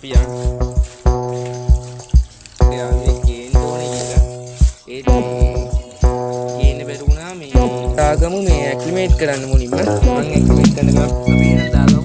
Pian යාළුවේ ගේන්න ඕනේ කියලා. ඒත් ගේන්න බැරි වුණා මේ දාගමු මේ ඇක්ලිමේට් කරන්න මුලින්ම. මම ඇක්ලිමේට් කරන ගමන් අපි එන දාගමු.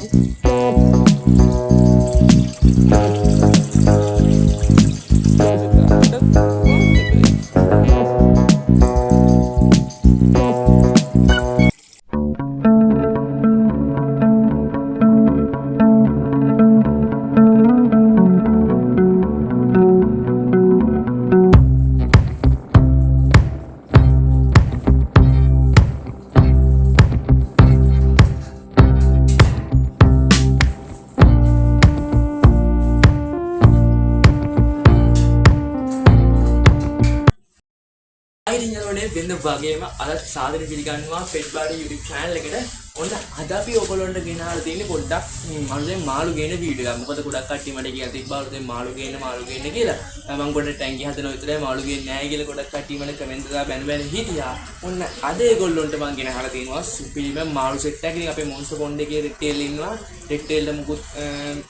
වෙන වගේම අර සාදර පිළිගන්නවා පෙට් බාඩි YouTube channel එකට. ඔන්න අද අපි ඔයගොල්ලන්ට ගෙනහලා තියෙන්නේ පොඩ්ඩක් මනුලෙන් මාළු ගේන වීඩියෝ එකක්. මොකද ගොඩක් කට්ටිය මට කියලා තිබ්බා ඔතෙන් මාළු ගේන්න කියලා. මම ගොඩක් ටැංකිය හදනවා විතරයි මාළු ගේන්නේ නැහැ කියලා ගොඩක් කට්ටිය මට කමෙන්ට් දාලා බැන හිටියා. ඔන්න අද ඒගොල්ලන්ට මම ගෙනහලා තියෙනවා සුපිරිම මාළු සෙට් එකක්. ඉතින් අපේ මොන්ස්ටර් පොන්ඩ් එකේ රිටේල් ඉන්නවා. රිටේල්ට මුකුත්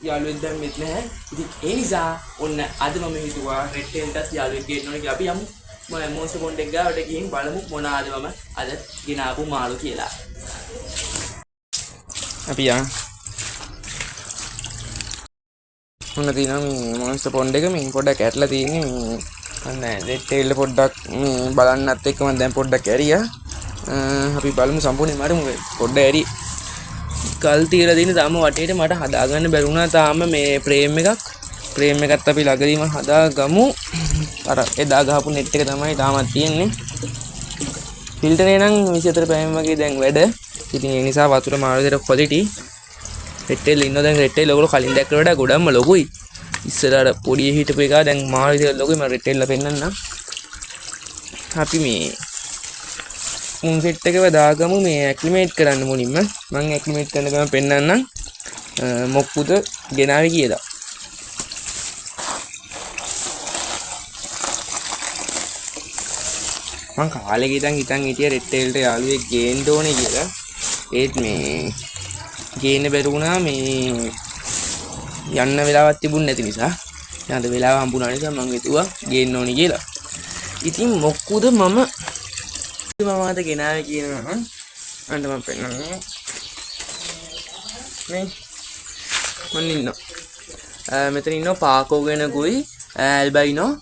යාළුවෙක් දැම්මෙත් නැහැ. ඉතින් ඒ නිසා ඔන්න අද මම හිතුවා රිටේල්ටත් යාළුවෙක් ගේන්න ඕනේ කියලා. අපි යමු මොන්ස්ටර් පොන්ඩ් එක ගාවට ගිහින් බලමු මොනවාද මම අද ගෙනාවු මාළු කියලා. අපි යන් මොන තියෙනවා මොන්ස්ටර් පොන්ඩ් එක මේ පොඩ්ඩක් ඇටලා තියෙන්නේ අන්න රිටේල් පොඩ්ඩක් බලන්නත් එක්ක මම දැන් පොඩ්ඩක් ඇරියා. අපි බලමු සම්පූර්ණයෙන් මරමු පොඩ්ඩ ඇරි කල් තියලා දින තාම වටේට මට හදාගන්න බැරි වුණා තාම මේ ෆ්‍රේම් එකත් අපි ළඟදීම හදාගමු. අර එදා ගහපු නෙට් එක තමයි තාමත් තියෙන්නේ. ෆිල්ටරේ නම් 24 පැයම වගේ දැන් වැඩ. ඉතින් ඒ නිසා වතුර මාළු දෙක ක්වොලිටි රෙට්ටෙල් ඉන්න දැන් රෙට්ටෙල් ඔයගොල්ලෝ කලින් දැක්කට වඩා ගොඩක්ම ලොකුයි. ඉස්සරහට පොඩි හිටපු එක දැන් මාළු දෙක ලොකුයි. මම රෙට්ටෙල්ලා පෙන්නන්නම්. අපි මේ මුන් සෙට් එකව දාගමු මේ ඇක්ලිමේට් කරන්න මුලින්ම. මම ඇක්ලිමේට් කරන ගමන් පෙන්නන්නම් මොක්කුද ගෙනාවේ කියලා. මං කාලෙක ඉඳන් හිතන් හිටිය රෙට්ටේල්ට යාළුවෙක් ගේන්න ඕනේ කියලා. ඒත් මේ ගේන්න බැරි වුණා මේ යන්න වෙලාවක් තිබුණ නැති නිසා. යන්න වෙලාව හම්බුනා නිසා මං හිතුවා ගේන්න ඕනේ කියලා. ඉතින් මොක්කුද මම අද ගෙනාවේ කියනවා නම් අන්න මම පෙන්නන්නේ මේ මන් ඉන්නවා මෙතන ඉන්නවා පාකෝගෙනකුයි ඇල්බයිනෝ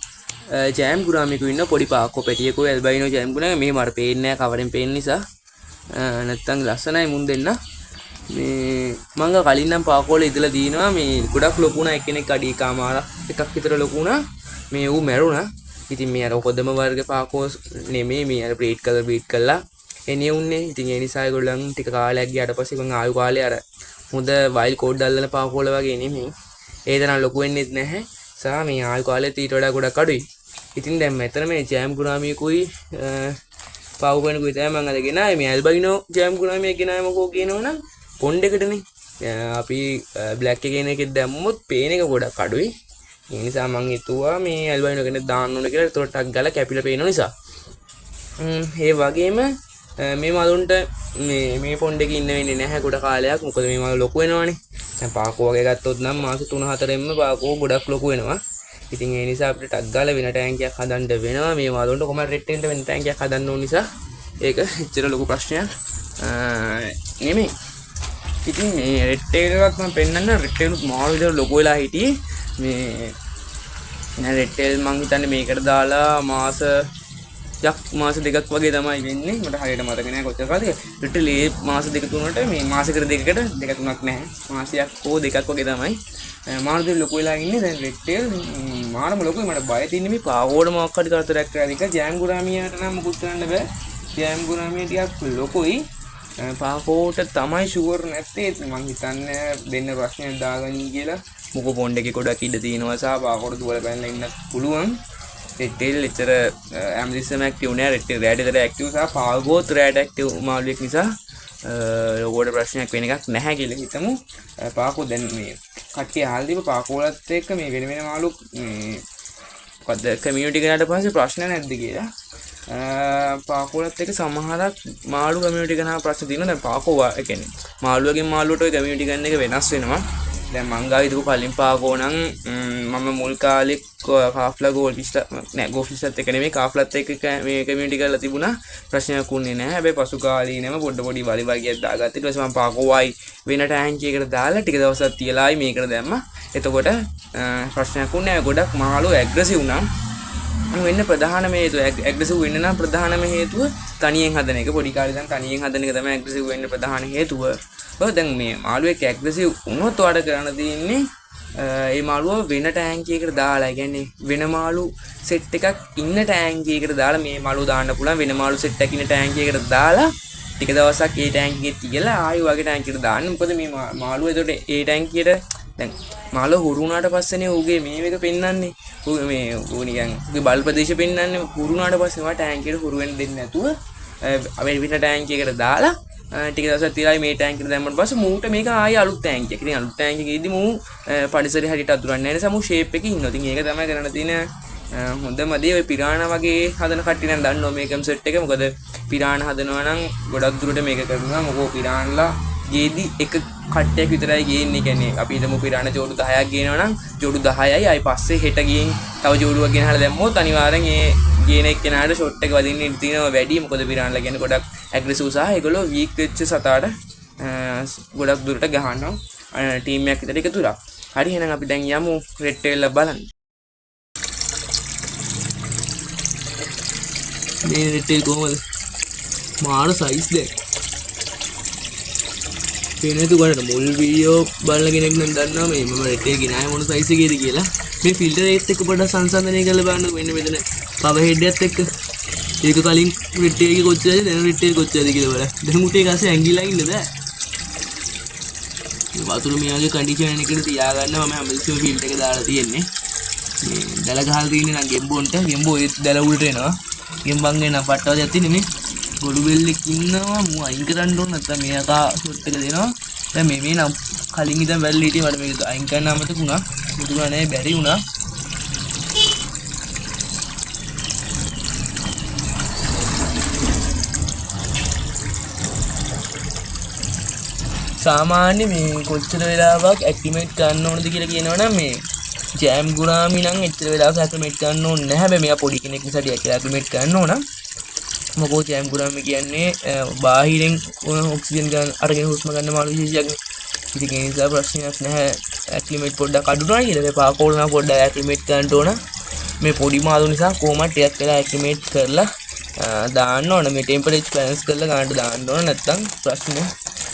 ජෑම් ගුරාමිකු ඉන්න පොඩි පාකෝ පැටියකුයි ඇල්බයිනෝ ජෑම් ගුරාම මේ මට පේන්නේ නැහැ කවරෙන් පේන නිසා නැත්තම් ලස්සනයි මුන් දෙන්න මේ මංග කලින් නම් පාකෝල ඉදලා දිනවා මේ ගොඩක් ලොකු වුණා එක්කෙනෙක් අඩි කාමාරක් එකක් විතර ලොකු වුණා මේ ඌ මැරුණා. ඉතින් මේ අර හොදම වර්ග පාකෝ නෙමෙයි මේ අර බ්‍රීඩ් කළා එනේ උන්නේ. ඉතින් ඒ නිසා ඒගොල්ලන් ටික කාලයක් ගියාට පස්සේ මං ආයු කාලේ අර හොඳ වයිල් කෝඩ් අල්ලන පාකෝල වගේ නෙමෙයි. ඒ තරම් ලොකු වෙන්නෙත් නැහැ. සා මේ ආයු කාලේ ඊට වඩා ගොඩක් අඩුයි. ඉතින් දැන් මෙතන මේ ජෑම් ගුරාමියකුයි පාවුගෙනකුයි තමයි මම අද ගෙනාවේ. මේ ඇල්බයිනෝ ජෑම් ගුරාමිය ගෙනාවේ මොකෝ කියනවනම් පොන්ඩ් එකටනේ. අපි බ්ලැක් එකේ එකෙක් දැම්මොත් පේන එක ගොඩක් අඩුයි. ඒ නිසා මම හිතුවා මේ ඇල්බයිනෝ කෙනෙක් දාන්න ඕන කියලා. ඒතකොට ටක් ගාලා කැපිලා පේන නිසා. ඒ වගේම මේ මලුන්ට මේ පොන්ඩ් එකේ ඉන්න වෙන්නේ නැහැ ගොඩ කාලයක්. මොකද මේ මලු ලොකු වෙනවනේ. දැන් පාකෝ වගේ ගත්තොත් නම් මාස 3-4ෙන්ම පාකෝ ගොඩක් ලොකු වෙනවා. ඉතින් ඒ නිසා අපිට ටක් ගාලා වෙන ටැංකියක් හදන්න වෙනවා. මේ මලුන්ට කොහමද රෙට්ටෙල්ට වෙන ටැංකියක් හදන්න ඕන නිසා ඒක එච්චර ලොකු ප්‍රශ්නයක් නෙමෙයි. ඉතින් මේ රෙට්ටෙල්වත් මම පෙන්නන්න රෙට්ටෙල්ුත් මාළු විතර ලොකු වෙලා හිටියේ. මේ රෙට්ටෙල් මං හිතන්නේ මේකට දාලා මාස දෙකක් වගේ තමයි වෙන්නේ. මට හරියට මතක නෑ කොච්චර කාලෙක. රෙට්ටෙල් මාස දෙක තුනකට මේ මාසෙකට දෙකකට දෙක තුනක් නැහැ. මාසයක් හෝ දෙකක් වගේ තමයි. මාළු දෙක ලොකු වෙලා ඉන්නේ. දැන් රෙට්ටෙල් මාළම ලොකුයි. මට බය තියෙන්නේ මේ පාවෝඩ මොකක් හරි කරදරයක් කරලා එක ජෑම් ගුරාමියාට නම් මුකුත් කරන්න බෑ. ජෑම් ගුරාමියා ටිකක් ලොකුයි. පාකෝට තමයි ෂුවර් නැත්තේ. මං හිතන්නේ දෙන්න ප්‍රශ්නයක් දාගනි කියලා. මොකෝ පොන්ඩ් එකේ ගොඩක් ඉඩ තියෙනවා සහ පාකෝට දුවල පැනලා ඉන්නත් පුළුවන්. රෙට්ටෙල් එච්චර ඇම්රිසම ඇක්ටිව් නෑ. රෙට්ටෙල් රෑට විතර ඇක්ටිව් සහ පාගෝත් රෑට ඇක්ටිව් මාළුවෙක් නිසා ලෝකෝට ප්‍රශ්නයක් වෙන එකක් නැහැ කියලා හිතමු. පාකෝ දැන් මේ කට්ටිය අහලා තිබ්බ පාකෝලත් එක්ක මේ වෙන මාළු මේ මොකද්ද කමියුනිටි කරාට පස්සේ ප්‍රශ්න නැද්ද කියලා. පාකෝලත් එක්ක සමහරක් මාළු කමියුනිටි කරන ප්‍රශ්න තියෙනවා. දැන් පාකෝ කියන්නේ මාළුවගෙන් මාළුවට ඔය කමියුනිටි කරන එක වෙනස් වෙනවා. දැන් මං ගාව හිටපු කලින් පාකෝ නම් මම මුල් කාලේ කාෆ්ලා ගෝල් ෆිස්ලා නෑ ගෝල් ෆිස්ලාත් එක නෙමෙයි කාෆ්ලාත් එක්ක මේ කමියුනිටි කරලා තිබුණා ප්‍රශ්නයක් වුණේ නෑ හැබැයි පසු කාලීනම පොඩි වලි වගේක් දාගත්තා ඊට පස්සේ මම පාකෝ වයි වෙන ටැංක් එකකට දාලා ටික දවසක් තියලා ආයි මේකට දැම්මා එතකොට ප්‍රශ්නයක් වුණේ නෑ ගොඩක් මාළු ඇග්‍රෙසිව් නම් වෙන්න ප්‍රධානම හේතුව ඇග්‍රෙසිව් වෙන්න නම් ප්‍රධානම හේතුව තනියෙන් හදන එක පොඩි කාලේ ඉඳන් තනියෙන් හදන එක තමයි ඇග්‍රෙසිව් වෙන්න ප්‍රධාන හේතුව. ඔය දැන් මේ මාළුවෙක් ඇග්‍රෙසිව් වුණොත් ඔයාලට කරන්න තියෙන්නේ ඒ මාළුව වෙන ටැංකියකට දාලා, ඒ කියන්නේ වෙන මාළු සෙට් එකක් ඉන්න ටැංකියකට දාලා මේ මාළුව දාන්න පුළුවන්. වෙන මාළු සෙට් එකක් ඉන්න ටැංකියකට දාලා ටික දවසක් ඒ ටැංකියේ තියලා ආයෙ වගේ ටැංකියකට දාන්න. මොකද මේ මාළුව එතකොට ඒ ටැංකියට දැන් මාළුව හුරු වුණාට පස්සේනේ ඌගේ මේ එක පෙන්වන්නේ. ඌ මේ ඌ නිකන් ඌගේ බල් ප්‍රදේශ පෙන්වන්නේ. හුරු වුණාට පස්සේ වා ටැංකියට හුරු වෙන්න දෙන්නේ නැතුව වෙන ටැංකියකට දාලා ටික දවසක් තියලා මේ ටැංකියට දැම්මම පස්සේ මූට මේක ආයෙ අලුත් ටැංකියක්. ඉතින් අලුත් ටැංකියකෙදී මූ පරිසරය හරියට අතුරන්නේ නැහැ නිසා මූ ෂේප් එකේ ඉන්නවා. ඉතින් ඒක තමයි කරන්න තියෙන හොඳම දේ. ඔය පිරානා වගේ හදන කට්ටිය නම් දන්නවා මේ කන්සෙප්ට් එක. මොකද පිරානා හදනවා නම් ගොඩක් දුරට මේක කරනවා. මොකෝ පිරානලා ගේදී එක කට්ටයක් විතරයි ගේන්නේ. කියන්නේ අපි හිතමු පිරානා ජෝඩු 10ක් ගේනවා නම් ජෝඩු 10යි ආයි පස්සේ හෙට ගිහින් තව ජෝඩුවක් ගෙනහලා දැම්මොත් අනිවාර්යෙන් ඒ ගේන එක්කෙනාට ෂොට් එක වදින්න ඉඩ තියෙනවා වැඩි. මොකද පිරානලා කියන්නේ ගොඩක් ඇග්‍රෙසිව් සහ ඒගොල්ලෝ වීක් වෙච්ච සතාට ගොඩක් දුරට ගහනවා ටීම් එකක් විතර එකතු වෙලා. හරි එහෙනම් අපි දැන් යමු රෙඩ් ටේල් එක බලන්න. මේ රෙඩ් ටේල් කොහමද? මාර සයිස් දෙක. පේනේතු ගන්නට මුල් වීඩියෝ බලන කෙනෙක් නම් දන්නවා මේ මම රෙඩ් ටේල් ගෙනාවේ මොන සයිස් එකේද කියලා. මේ ෆිල්ටර් එකත් එක්ක පොඩ්ඩක් සංසන්දනය කරලා බලන්න. මෙන්න මෙතන පවර් හෙඩ් එකත් එක්ක ඒක කලින් රෙඩ් ටේල් එක කොච්චරද දැන් රෙඩ් ටේල් කොච්චරද කියලා බලන්න. දැන් මුටේ ගාසේ ඇඟිලා ඉන්න බෑ. මේ වතුර මේ වගේ කන්ඩිෂන් එකකට තියාගන්න මම හැමතිස්සෙම ෆිල්ටර් එක දාලා තියෙන්නේ. මේ දැල ගහලා තියෙන්නේ නම් ගෙම්බොන්ට. ගෙම්බෝ ඒත් දැල උඩට එනවා. ගෙම්බන්ගේ නම් පට්ටවදයක් තියෙන්නේ මේ. ගොළු බෙල්ලෙක් ඉන්නවා. මු අයින් කරන්න ඕන නැත්නම් මේ අකා ෂොට් එක දෙනවා. දැන් මේ නම් කලින් ඉඳන් වැල්ල හිටියේ මට මේක අයින් කරන්න අමතක වුණා. මුදුනා නෑ බැරි වුණා. සාමාන්‍ය මේ කොච්චර වෙලාවක් ඇක්ටිමේට් කරන්න ඕනද කියලා කියනවනම් මේ ජෑම් ගුරාමි නම් එච්චර වෙලාවක් ඇක්ටිමේට් කරන්න ඕනේ නැහැ. හැබැයි මෙයා පොඩි කෙනෙක් නිසා ටිකක් ඇක්ටිමේට් කරන්න ඕන. මොකෝ ජෑම් ගුරාමි කියන්නේ බාහිරින් ඔක්සිජන් ගන්න අරගෙන හුස්ම ගන්න මාළු විශේෂයක්නේ. ඉතින් ඒ නිසා ප්‍රශ්නයක් නැහැ ඇක්ටිමේට් පොඩ්ඩක් අඩු වුණා කියලා. මේ පාකෝල් නම් පොඩ්ඩක් ඇක්ටිමේට් කරන්න ඕන. මේ පොඩි මාළු නිසා කොහොමද ටිකක් වෙලා ඇක්ටිමේට් කරලා දාන්න ඕන. මේ ටෙම්පරේචර් බැලන්ස් කරලා ගන්නට දාන්න ඕන. නැත්නම් ප්‍රශ්නේ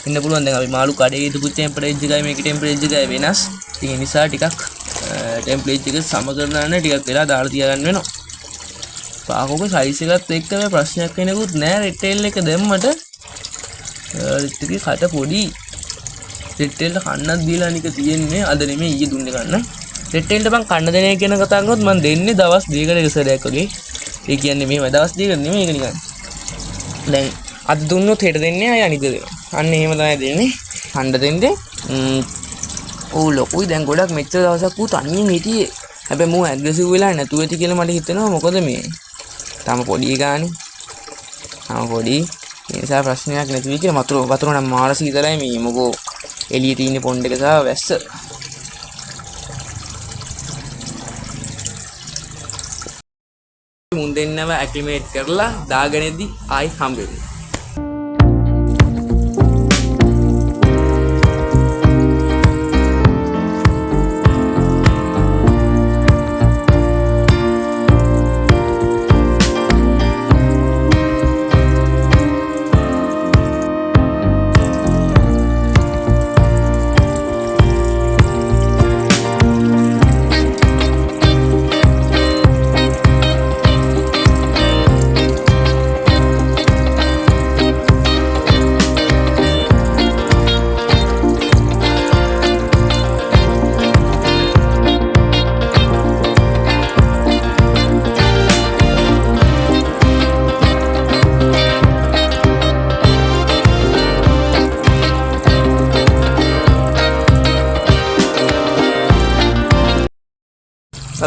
ඉන්න පුළුවන්. දැන් අපි මාළු කඩේ ඉදපු ටෙම්පරේචර් එකයි මේකේ ටෙම්පරේචර් එකයි වෙනස්. ඉතින් ඒ නිසා ටිකක් ටෙම්පරේචර් එක සම කරලා ටිකක් වෙලා දාලා තියාගන්න වෙනවා. පාකෝගේ සයිස් එකත් එක්ක මේ ප්‍රශ්නයක් වෙනකුත් නෑ. රෙඩ් ටේල් එක දැම්මට රෙඩ් එකේ කට පොඩි. රෙඩ් ටේල් කන්නක් දීලා නික තියෙන්නේ. අද නෙමෙයි ඊයේ දුන්නේ කන්න. රෙඩ් ටේල්ට මං කන්න දෙන එක ගැන කතා කරනොත් මං දෙන්නේ දවස් දෙකකට එක සැරයක් වගේ. ඒ කියන්නේ මෙහෙම දවස් දෙකකට නෙමෙයි ඒක නිකන්. දැන් අද දුන්නොත් හෙට දෙන්නේ අය අනිද්දා දෙනවා. අන්න එහෙම තමයි දෙන්නේ. කන්න දෙන්නේ. ඕ ලොකුයි දැන් ගොඩක් මෙච්චර දවසක් ඌ තනියෙන් හිටියේ. හැබැයි මූ ඇග්‍රෙසිව් වෙලා නැතුව ඇති කියලා මට හිතෙනවා. මොකද මේ තාම පොඩි ගානේ. තාම පොඩි. ඒ නිසා ප්‍රශ්නයක් නැති වෙයි කියලා වතුර නම් මාර සීතලයි මේ මොකෝ එළියේ තියෙන පොන්ඩ් එක සහ වැස්ස. මුන් දෙන්නව ඇක්ලිමේට් කරලා දාගෙනදී ආයි හම්බ වෙනවා.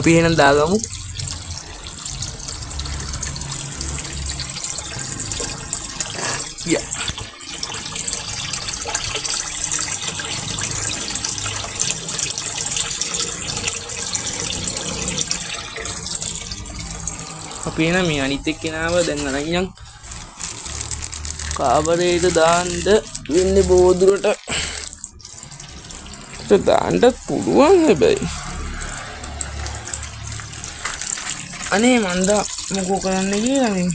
අපි එහෙනම් දාගමු. යා අපි එන මේ අනිත් එක්කෙනාව දැන් අරන් යන් කාමරේට දාන්න වෙන්නේ බෝදුරට දාන්නත් පුළුවන් හැබැයි අනේ මන්දා මොකෝ කරන්න කියලා මේ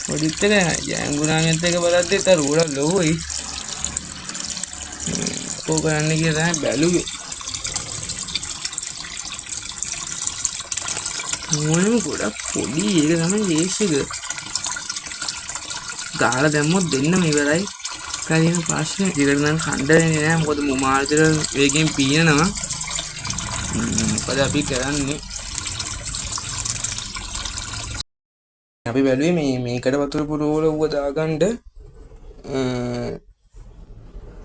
ඔඩිත් එක ජයංගුණාගෙත් එක බලද්දිත් අර උඩ ලොවයි මොකෝ කරන්න කියලා තමයි බැලුවේ මොනම ගොඩක් පොඩි ඒක තමයි ලේස් එක ගාලා දැම්මොත් දෙන්නම ඉවරයි කලින් ප්‍රශ්නේ ඉතින් නම් කණ්ඩායමේ නෑ මොකද මාර්ජර වේගෙන් පීනනවා මොකද අපි කරන්නේ අපි බැලුවේ මේකට වතුර පුරවල ඌව දාගන්න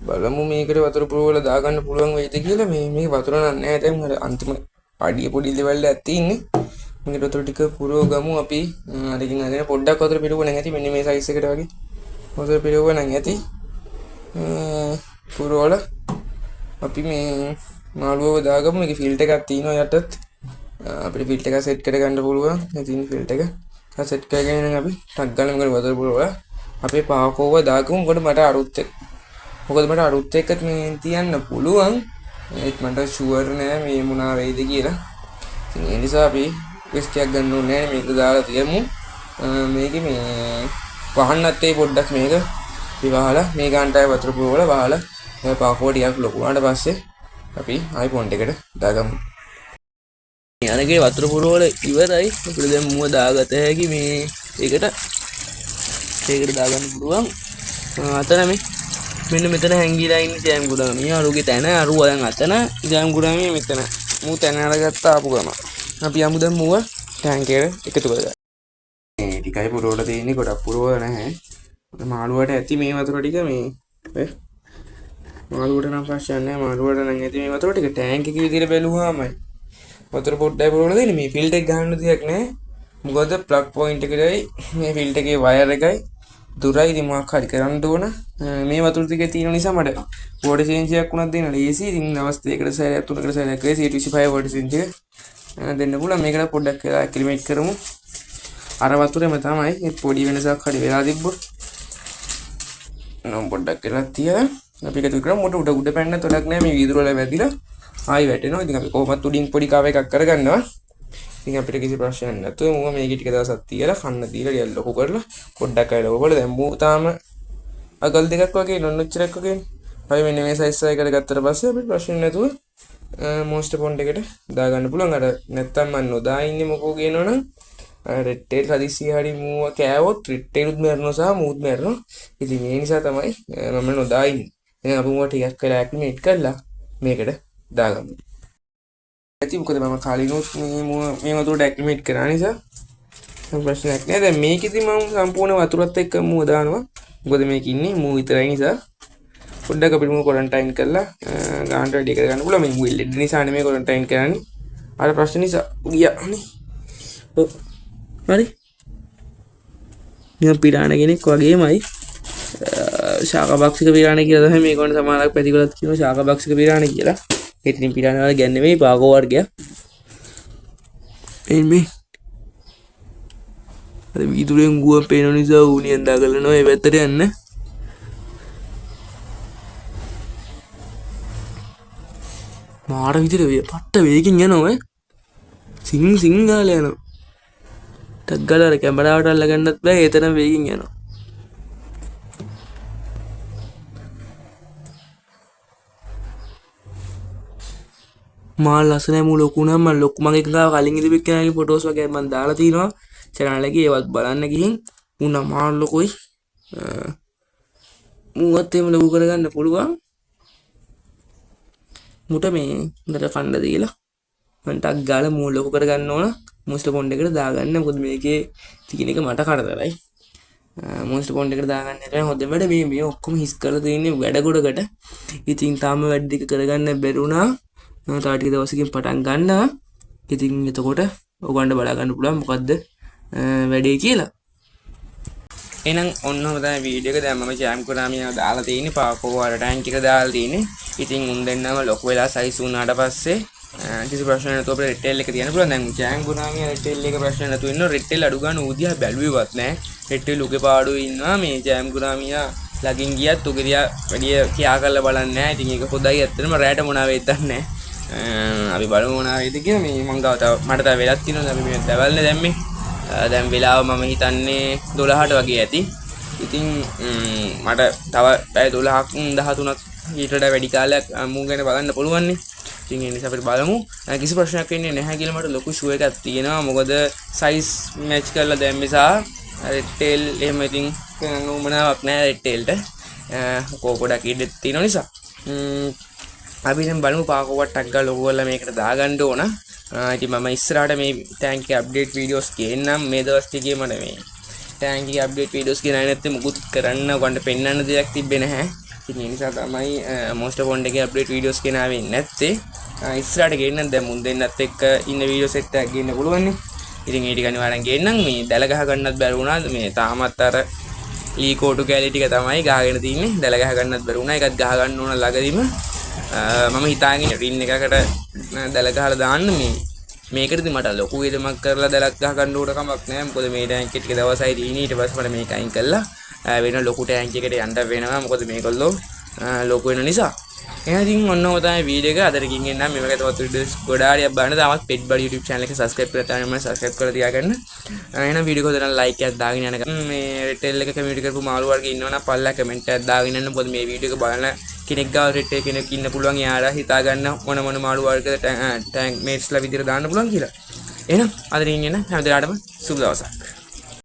බලමු මේකට වතුර පුරවල දාගන්න පුළුවන් වෙයිද කියලා මේ වතුර නෑ දැන් අර අන්තිම අඩිය පොඩි ලෙවල් එකක් තියෙන්නේ මේකට වතුර ටික පුරව ගමු අපි අරකින් අරගෙන පොඩ්ඩක් වතුර පිරුව නම් ඇති මෙන්න මේ සයිස් එකට වගේ වතුර පිරුව නම් ඇති පුරවල අපි මේ මාළුවව දාගමු මේකේ ෆිල්ටර් එකක් තියෙනවා යටත් අපිට ෆිල්ටර් එක සෙට් කරගන්න පුළුවන් ඉතින් ෆිල්ටර් එක සෙට් කරගෙන අපි ටක් ගාලා මේකට වතුර පුරවල අපේ පාකෝව දාගමු මොකද මට අරුත් එක්ක මේ තියන්න පුළුවන් ඒත් මට ෂුවර් නෑ මේ මොනවා වෙයිද කියලා ඉතින් ඒ නිසා අපි රිස්ක් එකක් ගන්න ඕනේ නෑ මේක දාලා තියමු මේකේ මේ වහන්නත් ඒ පොඩ්ඩක් මේක ඉවහලා මේ ගාන්ටයි වතුර පුරවල වහලා මේ පාකෝව ටිකක් ලොකු වුණාට පස්සේ අපි ආයි පොන්ඩ් එකට දාගමු යනගේ වතුර පුරවල ඉවරයි අපිට දැන් මුව දාගත හැකි මේ ඒකට දාගන්න පුළුවන් අතන මෙන්න මෙතන හැංගිලා ඉන්නේ ජෑම් ගුඩාමිය අරුගේ තැන අරුව දැන් අතන ජෑම් ගුඩාමිය මෙතන මූ තැන අරගත්ත ආපු ගම අපි යමු දැන් මුව ටැංකියට එකතු කරගන්න මේ ටිකයි පුරවල තියෙන්නේ ගොඩක් පුරවල නැහැ මාළුවට ඇති මේ වතුර ටික මේ මාළුවට නම් ප්‍රශ්න නැහැ මාළුවට නම් ඇති මේ වතුර ටික ටැංක් එකේ විදිහට බැලුවාමයි වතුර පොඩ්ඩයි පුරවල දෙන්නේ මේ ෆිල්ටර් එක ගන්න දෙයක් නැහැ මොකද ප්ලග් පොයින්ට් එකේයි මේ ෆිල්ටර් එකේ වයර් එකයි දුරයි ඉතින් මොකක් හරි කරන්න ඕන මේ වතුර ටිකේ තියෙන නිසා මට වෝඩර් චේන්ජ් එකක් උනත් දෙන්න ලේසි ඉතින් දවස් දෙකකට සැරයක් තුනකට සැරයක් වෙයි 125 වෝඩර් චේන්ජ් එක දෙන්න පුළුවන් මේකට පොඩ්ඩක් ඇක්ලිමේට් කරමු අර වතුරේම තමයි ඒ පොඩි වෙනසක් හරි වෙලා තිබ්බොත් නම් පොඩ්ඩක් කරලා තියලා අපි එකතු කරමු මොට උඩ පැන්න තොලක් නැහැ මේ වීදුර වල වැදිලා ආයි වැටෙනවා ඉතින් අපි කොහොමත් උඩින් පොඩි කාව එකක් කරගන්නවා ඉතින් අපිට කිසි ප්‍රශ්නයක් නැතුව මම මේකේ ටික දවසක් තියලා කන්න දීලා ටික ලොකු කරලා පොඩ්ඩක් අය ලොකු කරලා දැන් මූ තාම අගල් දෙකක් වගේ නොන්නොච්චරක් වගේ අපි මෙන්න මේ සයිස් එකකට ගත්තට පස්සේ අපිට ප්‍රශ්න නැතුව මොන්ස්ටර් පොන්ඩ් එකට දාගන්න පුළුවන් අර නැත්තම් මම නොදා ඉන්නේ මොකෝ කියනවනම් රෙඩ් ටේල් හදිස්සිය හරි මූව කෑවොත් රෙඩ් ටේලුත් මැරෙනවා සහ මූත් මැරෙනවා ඉතින් ඒ නිසා තමයි මම නොදා ඉන්නේ එහෙනම් අපි මූව ටිකක් කරලා ඇක්ටිවේට් කරලා මේකට දාගමු ඇති මොකද මම කාලිනොත් මේ වතුරට ඇක්ටිවේට් කරා නිසා ප්‍රශ්නයක් නෑ දැන් මේකෙදි මම සම්පූර්ණ වතුරත් එක්ක මූව දානවා මොකද මේක ඉන්නේ මූව විතරයි නිසා පොඩ්ඩක් අපිට මූව ක්වොරන්ටයින් කරලා ගානට රෙඩි කරගන්න පුළුවන් මේ මූව ලෙඩ නිසා නෙමෙයි ක්වොරන්ටයින් කරන්නේ අර ප්‍රශ්න නිසා ගියා නේ ඔව් හරි මම පිරාණ කෙනෙක් වගේමයි ශාකභක්ෂික පිරාණ කියලා තමයි මේක වුණ සමානක් පැතිකලත් කියනවා ශාකභක්ෂික පිරාණ කියලා ඉතින් පිරාණ වල ගැන්නේ මේ පාකෝ වර්ගයක් එන්නේ අර වීදුරෙන් ගුව පේන නිසා ඌනියෙන් දාගලනවා ඒ පැත්තට යන්න මාර විදිහට පට්ට වේගෙන් යනවා සිං ගාලා යනවා ටක් ගාලා අර කැමරාවට අල්ලගන්නත් බෑ ඒ තරම් වේගෙන් යනවා මාල් ලස්සනයි මූ ලොකු නම් මම ලොකු මගේ ගාව කලින් ඉදිරිපිට කෙනාගේ ෆොටෝස් වගේ මම දාලා තිනවා channel එකේ ඒවත් බලන්න ගිහින් උනා මාල් ලොකුයි මූවත් එහෙම ලොකු කරගන්න පුළුවන් මුට මේ හොඳට කණ්ඩ දීලා මම ටක් ගාලා මූ ලොකු කරගන්න ඕන මොන්ස්ටර් පොන්ඩ් එකට දාගන්න මොකද මේකේ තියෙන එක මට කරදරයි මොන්ස්ටර් පොන්ඩ් එකට දාගන්න හැටි හොඳම වැඩ මේ ඔක්කොම හිස් කරලා තියෙන්නේ වැඩ ගොඩකට ඉතින් තාම වැඩ ටික කරගන්න බැරුණා තව ටික දවසකින් පටන් ගන්නවා ඉතින් එතකොට ඔයගොල්ලන්ට බලා ගන්න පුළුවන් මොකද්ද වැඩේ කියලා එහෙනම් ඔන්නම තමයි වීඩියෝ එක දැන් මම ජෑම් කුරාමියා දාලා තියෙන්නේ පාකෝ වල ටැංක් එක දාලා තියෙන්නේ ඉතින් උන් දෙන්නම ලොකු වෙලා සයිස් වුණාට පස්සේ කිසි ප්‍රශ්නයක් නැතුව අපිට රෙඩ් ටේල් එක තියන්න පුළුවන්. දැන් ජෑම් ගුරාමියා රෙඩ් ටේල් එක ප්‍රශ්න නැතුව ඉන්නවා. රෙඩ් ටේල් අඩු ගන්න උදියා බැලුවේවත් නැහැ. රෙඩ් ටේල් උගේ පාඩුවේ ඉන්නවා. මේ ජෑම් ගුරාමියා ලගින් ගියත් උගරියා වැඩි කියා කරලා බලන්නේ නැහැ. ඉතින් ඒක හොඳයි. ඇත්තටම රැට මොනවා වෙයිද දන්නේ නැහැ. අපි බලමු මොනවා වෙයිද කියලා. මේ මං ගාව තව මට තව වෙලක් තියෙනවා. අපි මේ දැවල්නේ දැම්මේ. දැන් වෙලාව මම හිතන්නේ 12ට වගේ ඇති. ඉතින් මට තව පැය 12ක් 13ක් ඊට වඩා වැඩි කාලයක් මූ ගැන බලන්න පුළුවන් නේ. ඉතින් ඒ නිසා අපිට බලමු. කිසි ප්‍රශ්නයක් වෙන්නේ නැහැ කියලා මට ලොකු ෂුවර් එකක් තියෙනවා. මොකද සයිස් මැච් කරලා දැම්මේ සහ රෙඩ් ටේල් එහෙම ඉතින් උමනාවක් නැහැ රෙඩ් ටේල්ට. කොඩක් ඉඩ තියෙන නිසා. අපි දැන් බලමු පාකෝවත් ටක් ගාලා ලොකු කරලා මේකට දාගන්න ඕන. ඉතින් මම ඉස්සරහට මේ ටැංක් එකේ අප්ඩේට් වීඩියෝස් ගේන්නම්. මේ දවස් ටිකේ මට මේ ටැංක් එකේ අප්ඩේට් වීඩියෝස් ගෙනාවේ නැත්නම් මුකුත් කරන්න ඔයගොල්ලන්ට පෙන්වන්න දෙයක් තිබ්බේ නැහැ. ඉතින් ඒ නිසා තමයි මොස්ටර් පොන්ඩ් එකේ අප්ඩේට් වීඩියෝස් ගෙනාවේ නැත්තේ. ඉස්සරහට ගේන්නම්. දැන් මුන් දෙන්නත් එක්ක ඉන්න වීඩියෝ සෙට් එකක් ගේන්න පුළුවන් නේ. ඉතින් ඒ ටික අනිවාර්යෙන් ගේන්නම්. මේ දැල ගහ ගන්නත් බැරි වුණා. මේ තාමත් අර ලී කෝටු කැලි ටික තමයි ගහගෙන තින්නේ. දැල ගහ ගන්නත් බැරි වුණා. ඒකත් ගහ ගන්න ඕන ළඟදීම. මම හිතාගෙන රින් එකකට දැල ගහලා දාන්න මේකටද මට ලොකු වේදමක් කරලා දැලක් ගහ ගන්න ඕන කමක් නැහැ. මොකද මේ ටැංක් එක ටික දවසයි දිනේ ඊට පස්සේ මට මේක අයින් කළා වෙන ලොකු ටැංක් එකකට යන්න වෙනවා. මොකද මේගොල්ලෝ ලොකු වෙන නිසා. එහෙනම් ඉතින් ඔන්නෝම තමයි වීඩියෝ එක. අදටකින් එන්නම් මේ වගේ තවත් වීඩියෝස් ගොඩාරියක් බලන්න. තාමත් පෙට් බඩ YouTube channel එක subscribe කරලා තියෙනවා නම් subscribe කරලා තියාගන්න. එහෙනම් වීඩියෝ එක උදේට like එකක් දාගෙන යන්න. මේ රෙඩ් ටේල් එක කමියුනිටි කරපු මාළු වර්ග ඉන්නවනම් පල්ලා කමෙන්ට් එකක් දාගෙන යන්න. මොකද මේ වීඩියෝ එක බලන කෙනෙක් ගාව රෙඩ් ටේල් කෙනෙක් ඉන්න පුළුවන්. එයාලා හිතා ගන්න මොන මාළු වර්ගද ටැංක් මේට්ස්ලා විදිහට දාන්න පුළුවන් කියලා. එහෙනම් අදට ඉන්න හැම දිනකටම සුබ දවසක්.